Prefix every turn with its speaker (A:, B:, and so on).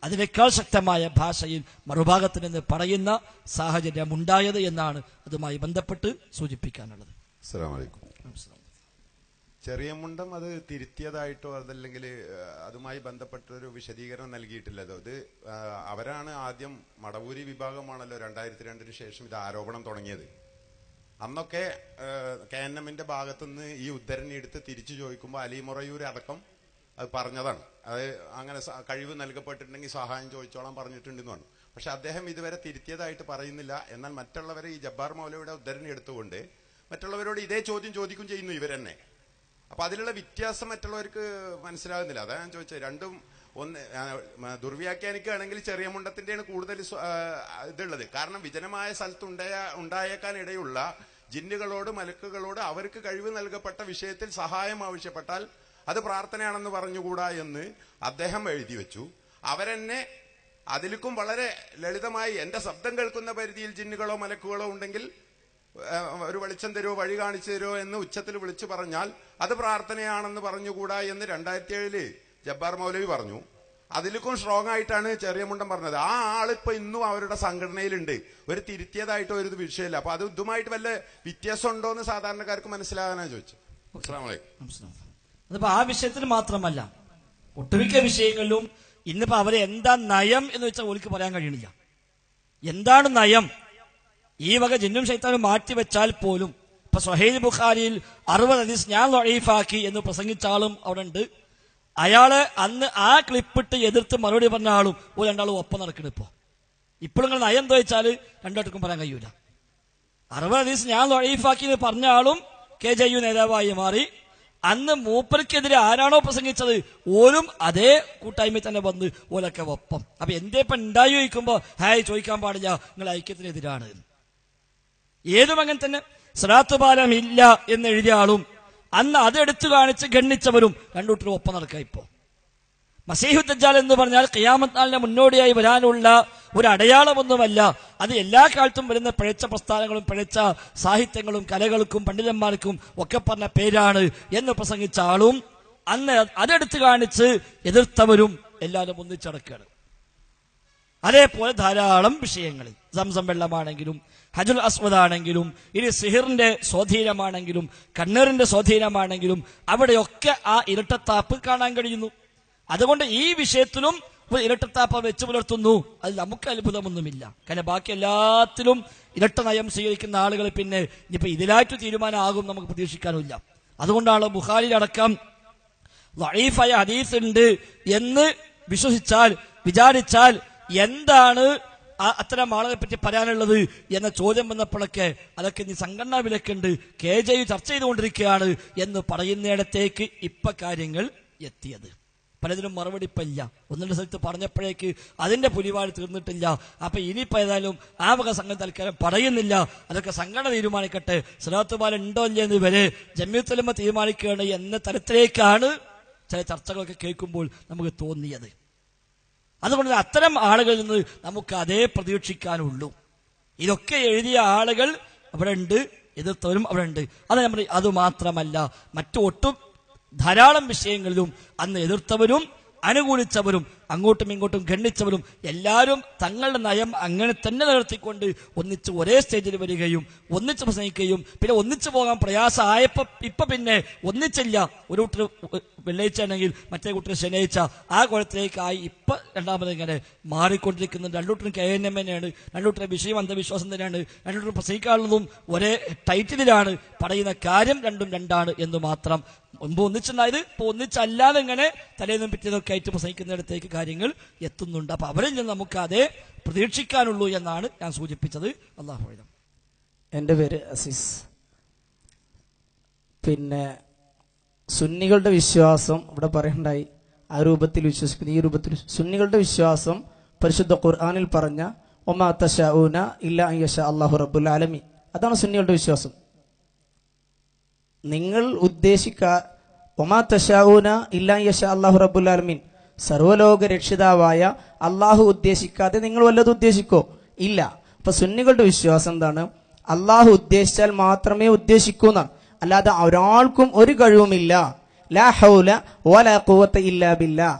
A: അതിനേക്കാൾ ശക്തമായ ഭാഷയിൽ മറുഭാഗത്ത് നിന്ന് പറയുന്ന സാഹചര്യം ഉണ്ടായത് എന്നാണ് അതുമായി ബന്ധപ്പെട്ട് സൂചിപ്പിക്കാനുള്ളത്.
B: അസ്സലാമു അലൈക്കും. ചെറിയ മുണ്ടം അത് തിരുത്തിയതായിട്ടോ അതല്ലെങ്കിൽ അതുമായി ബന്ധപ്പെട്ടൊരു വിശദീകരണം നൽകിയിട്ടില്ലല്ലോ. ഇത് അവരാണ് ആദ്യം, മടവൂരി വിഭാഗമാണല്ലോ 2002 ശേഷം ഇത് ആരോപണം തുടങ്ങിയത്. അന്നൊക്കെ KNMന്റെ ഭാഗത്തുനിന്ന് ഈ ഉദ്ധരണി എടുത്ത് തിരിച്ചു ചോദിക്കുമ്പോൾ അലി മുറയൂർ അടക്കം അത് പറഞ്ഞതാണ്. അത് അങ്ങനെ കഴിവ് നൽകപ്പെട്ടിട്ടുണ്ടെങ്കിൽ സഹായം ചോദിച്ചോളാൻ പറഞ്ഞിട്ടുണ്ടെന്നാണ്. പക്ഷെ അദ്ദേഹം ഇതുവരെ തിരുത്തിയതായിട്ട് പറയുന്നില്ല. എന്നാൽ മറ്റുള്ളവരെ ഈ ജബ്ബാർ മൗലവിയുടെ ഉദ്ധരണി എടുത്തുകൊണ്ട് മറ്റുള്ളവരോട് ഇതേ ചോദ്യം ചോദിക്കും ചെയ്യുന്നു ഇവരെന്നെ. അപ്പൊ അതിലുള്ള വ്യത്യാസം മറ്റുള്ളവർക്ക് മനസ്സിലാകുന്നില്ല. അതാ ഞാൻ ചോദിച്ചത്. രണ്ടും ഒന്ന് ദുർവ്യാഖ്യാനിക്കുകയാണെങ്കിൽ ചെറിയ മുണ്ടത്തിന്റെയാണ് കൂടുതൽ ഇതുള്ളത്. കാരണം വിജനമായ സ്ഥലത്ത് ഉണ്ടായേക്കാൻ ഇടയുള്ള ജിന്നുകളോട് മലക്കുകളോട് അവർക്ക് കഴിവ് നൽകപ്പെട്ട വിഷയത്തിൽ സഹായം ആവശ്യപ്പെട്ടാൽ അത് പ്രാർത്ഥനയാണെന്ന് പറഞ്ഞുകൂടാ എന്ന് അദ്ദേഹം എഴുതി വെച്ചു. അവരെന്നെ അതിലേക്കും വളരെ ലളിതമായി എന്റെ ശബ്ദം കേൾക്കുന്ന പരിധിയിൽ ജിന്നുകളോ മലക്കുകളോ ഉണ്ടെങ്കിൽ ഒരു വെളിച്ചം തരുമോ, വഴി കാണിച്ചു തരുമോ എന്ന് ഉച്ചത്തിൽ വിളിച്ചു പറഞ്ഞാൽ അത് പ്രാർത്ഥനയാണെന്ന് പറഞ്ഞുകൂടാ എന്ന് 2007 ജബ്ബാർ മൗലവി പറഞ്ഞു. അതിലേക്കും സ്ട്രോങ് ആയിട്ടാണ് ചെറിയ മുണ്ടം പറഞ്ഞത്. ആ ആളിപ്പോ ഇന്നും അവരുടെ സംഘടനയിലുണ്ട്. ഒരു തിരുത്തിയതായിട്ട് ഒരു വിഷയമില്ല. അപ്പൊ അത് ഇതുമായിട്ട് വല്ല വ്യത്യാസം ഉണ്ടോ എന്ന് സാധാരണക്കാർക്ക് മനസ്സിലാകാനാണ് ചോദിച്ചത്. അസ്സലാമു അലൈക്കും.
A: അതിപ്പോ ആ വിഷയത്തിൽ മാത്രമല്ല, ഒട്ടുമിക്ക വിഷയങ്ങളിലും ഇന്നിപ്പോ അവരെ എന്താ നയം എന്ന് വെച്ചാൽ ഓർക്ക് പറയാൻ കഴിയണില്ല. എന്താണ് നയം? ഈ വക ജിന്നും ശൈത്താനും മാറ്റിവെച്ചാൽ പോലും ഇപ്പൊ സ്വഹീഹ് ബുഖാരിയിൽ 60 ഹദീസ് ഞാൻ ദഈഫാക്കി എന്ന് പ്രസംഗിച്ച ആളും അവിടെ ഉണ്ട്. അയാള് അന്ന് ആ ക്ലിപ്പിട്ട് എതിർത്ത് മറുപടി പറഞ്ഞ ആളും രണ്ടാളും ഒപ്പം നടക്കണം. ഇപ്പോഴും നിങ്ങൾ നയം എന്താ വെച്ചാൽ രണ്ടാൾക്കും പറയാൻ കഴിയൂല. 60 ഹദീസ് ഞാൻ ദഈഫാക്കി എന്ന് പറഞ്ഞ ആളും KJU നേതാവായി മാറി. അന്ന് മൂപ്പർക്കെതിരെ ആരാണോ പ്രസംഗിച്ചത് ഓരും അതേ കൂട്ടായ്മയിൽ തന്നെ വന്ന് ഓലൊക്കെ ഒപ്പം. അപ്പൊ എന്തേ ഇപ്പൊ ഉണ്ടായി ചോദിക്കുമ്പോ ചോദിക്കാൻ പാടില്ല, നിങ്ങൾ ഐക്യത്തിനെതിരാണ്. ഏതും അങ്ങനെ തന്നെ. സ്വലാത്തുപാലം ഇല്ല എന്ന് എഴുതിയ ആളും അന്ന് അതെടുത്തു കാണിച്ച് ഗണ്ണിച്ചവരും രണ്ടൂട്ടരും ഒപ്പം നടക്കുക. ഇപ്പോ മസീഹു ദജ്ജാൽ എന്ന് പറഞ്ഞാൽ ഖിയാമത്ത് നാളിന് മുന്നോടിയായി വരാനുള്ള ഒരു അടയാളമൊന്നുമല്ല. അത് എല്ലാ കാലത്തും വരുന്ന പിഴച്ച പ്രസ്ഥാനങ്ങളും പിഴച്ച സാഹിത്യങ്ങളും കലകൾക്കും പണ്ഡിതന്മാർക്കും ഒക്കെ പറഞ്ഞ പേരാണ് എന്ന് പ്രസംഗിച്ച ആളും അന്ന് അതെടുത്തു കാണിച്ച് എതിർത്തവരും എല്ലാവരും ഒന്നിച്ചടക്കുകയാണ്. അതേപോലെ ധാരാളം വിഷയങ്ങളിൽ സംസം വെള്ളമാണെങ്കിലും ഹജുൽ അസ്വദ് ആണെങ്കിലും ഇനി സിഹിറിന്റെ സ്വാധീനമാണെങ്കിലും കണ്ണീറിന്റെ സ്വാധീനമാണെങ്കിലും അവിടെയൊക്കെ ആ ഇരട്ടത്താപ്പ് കാണാൻ കഴിയുന്നു. അതുകൊണ്ട് ഈ വിഷയത്തിലും ഇരട്ടത്താപ്പ് വെച്ച് പുലർത്തുന്നു. അത് നമുക്ക് അത്ഭുതമൊന്നുമില്ല. കാരണം ബാക്കി എല്ലാത്തിലും ഇരട്ട നയം സ്വീകരിക്കുന്ന ആളുകൾ പിന്നെ ഇനിയിപ്പോ ഇതിലായിട്ട് തീരുമാനമാകും നമുക്ക് പ്രതീക്ഷിക്കാനുമില്ല. അതുകൊണ്ടാണ് ബുഖാരിയിലടക്കം ദഈഫായ ഹദീസ് ഉണ്ട് എന്ന് വിചാരിച്ചാൽ എന്താണ് അത്തരം ആളുകളെ പറ്റി പറയാനുള്ളത് എന്ന ചോദ്യം വന്നപ്പോഴൊക്കെ അതൊക്കെ ഇനി സംഘടനാ വിലക്കുണ്ട്, KJU ചർച്ച ചെയ്തുകൊണ്ടിരിക്കുകയാണ് എന്ന് പറയുന്നിടത്തേക്ക് ഇപ്പൊ കാര്യങ്ങൾ എത്തിയത്. പലതിനും മറുപടി ഇപ്പം ഇല്ല. ഒന്നിന്റെ സ്ഥലത്ത് പറഞ്ഞപ്പോഴേക്ക് അതിന്റെ പുലിവാട് തീർന്നിട്ടില്ല. അപ്പൊ ഇനിയിപ്പോ ഏതായാലും ആ വക സംഘം തൽക്കാലം പറയുന്നില്ല. അതൊക്കെ സംഘടന തീരുമാനിക്കട്ടെ. സ്വലാത്തുപാലം ഉണ്ടോ ഇല്ല എന്ന് വരെ ജംഇയ്യത്തുൽ ഉലമ തീരുമാനിക്കുകയാണ് എന്ന തരത്തിലേക്കാണ് ചില ചർച്ചകളൊക്കെ കേൾക്കുമ്പോൾ നമുക്ക് തോന്നിയത്. അതുകൊണ്ട് അത്തരം ആളുകളിൽ നിന്ന് നമുക്ക് അതേ പ്രതീക്ഷിക്കാനുള്ളൂ. ഇതൊക്കെ എഴുതിയ ആളുകൾ അവിടെ ഉണ്ട്, എതിർത്തവരും അവിടെ ഉണ്ട്. അത് മാത്രമല്ല, മറ്റൊട്ടും ധാരാളം വിഷയങ്ങളിലും അന്ന് എതിർത്തവരും അനുകൂലിച്ചവരും അങ്ങോട്ടും ഇങ്ങോട്ടും ഖണ്ഡിച്ചവരും എല്ലാവരും തങ്ങളുടെ നയം അങ്ങനെ തന്നെ നിലനിർത്തിക്കൊണ്ട് ഒന്നിച്ച് ഒരേ സ്റ്റേജിൽ വരികയും ഒന്നിച്ച് പ്രസംഗിക്കുകയും പിന്നെ ഒന്നിച്ചു പോകാൻ പ്രയാസമായപ്പോ ഇപ്പൊ പിന്നെ ഒന്നിച്ചില്ല. ഒരു കൂട്ടർ വെള്ളിയാഴ്ച ആണെങ്കിൽ മറ്റേ കൂട്ടർ ശനിയാഴ്ച, ആ കുളത്തിലേക്കായി ഇപ്പൊ രണ്ടാമത് ഇങ്ങനെ മാറിക്കൊണ്ടിരിക്കുന്നത്. രണ്ടൂട്ടരും KNM തന്നെയാണ്, രണ്ടൂട്ടരും വിഷയം അന്ധവിശ്വാസം തന്നെയാണ്, രണ്ടൂട്ടരും പ്രസംഗിക്കാനുള്ളതും ഒരേ ടൈറ്റിലാണ്. പറയുന്ന കാര്യം രണ്ടും രണ്ടാണ് എന്ന് മാത്രം. മുമ്പ് ഒന്നിച്ചുണ്ടായത് ഇപ്പൊ ഒന്നിച്ചല്ലാതെ ഇങ്ങനെ തലേന്നും പിറ്റേന്നൊക്കെ ആയിട്ട് പ്രസംഗിക്കുന്നിടത്തേക്ക് കാര്യങ്ങൾ എത്തുന്നുണ്ട്. അപ്പൊ അവരിൽ നിന്ന് നമുക്ക് അതേ പ്രതീക്ഷിക്കാനുള്ളൂ എന്നാണ് ഞാൻ സൂചിപ്പിച്ചത്. അല്ലാഹു അഅലം.
C: എൻ്റെ പേര് അസീസ്. പിന്നെ സുന്നികളുടെ വിശ്വാസം ഇവിടെ പറയണ്ടായി, ആ രൂപത്തിൽ വിശ്വസിക്കുന്ന ഈ രൂപത്തിൽ സുന്നികളുടെ വിശ്വാസം പരിശുദ്ധ ഖുർആനിൽ പറഞ്ഞ വമാ തശാഊന ഇല്ലാ അൻ യശാ അല്ലാഹു റബ്ബുൽ ആലമീൻ, അതാണ് സുന്നികളുടെ വിശ്വാസം. നിങ്ങൾ വമാ തശാഊന ഇല്ലാ അൻ യശാ അല്ലാഹു റബ്ബുൽ ആലമീൻ, സർവ്വലോക രക്ഷിതാവായ അള്ളാഹു ഉദ്ദേശിക്കാതെ നിങ്ങൾ വല്ലതും ഉദ്ദേശിക്കോ? ഇല്ല. അപ്പൊ സുന്നികളുടെ വിശ്വാസം എന്താണ്? അള്ളാഹു ഉദ്ദേശിച്ചാൽ മാത്രമേ ഉദ്ദേശിക്കൂ എന്നാണ്. അല്ലാതെ ഒരാൾക്കും ഒരു കഴിവുമില്ല. ലാ ഹൗല വലാ ഖുവത ഇല്ലാ ബില്ലാ.